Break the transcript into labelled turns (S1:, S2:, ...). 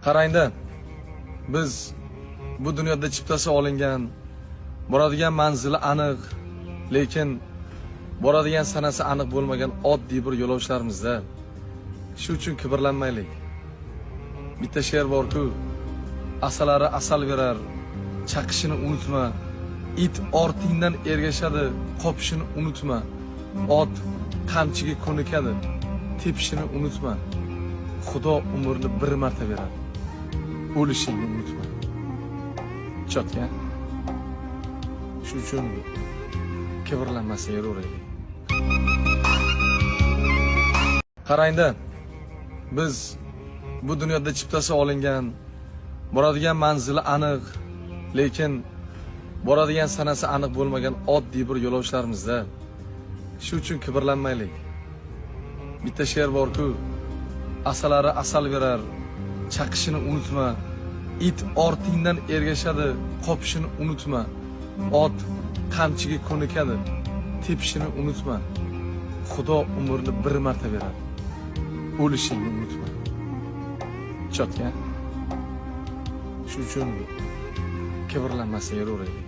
S1: Qarangda, biz bu dunyoda chiptasi olingan, boradigan manzili aniq, lekin boradigan sanasi aniq bo'lmagan oddiy bir yo'lovchilarimizda. Shu uchun kibrlanmaylik. Bitta she'r bor-ku, asalari asal berar, chaqishini unutma. It ortingdan ergashadi, qopishini unutma. Ot qamchiga ko'nikadi, tepishini unutma. Xudo umrni bir marta beradi. O'lishingni unutma. Chotga. Shu uchun kibrlanmasdan yuraveraylik. Qarangda, biz bu dunyoda chiptasi olingan, boradigan manzili aniq, lekin boradigan sanasi aniq bo'lmagan oddiy bir yo'lovchilarimizda. Shu uchun kibrlanmaylik. Bitta she'r bor-ku, asalari asal berar, chaqishini unutma. It ortingdan ergashadi, qopishini unutma. Ot qamchiga ko'nikadi, tepishini unutma. Xudo umrni bir marta beradi. O'lishingni unutma. Chotga. Shu uchun kibrlanmasdan yuraveraylik.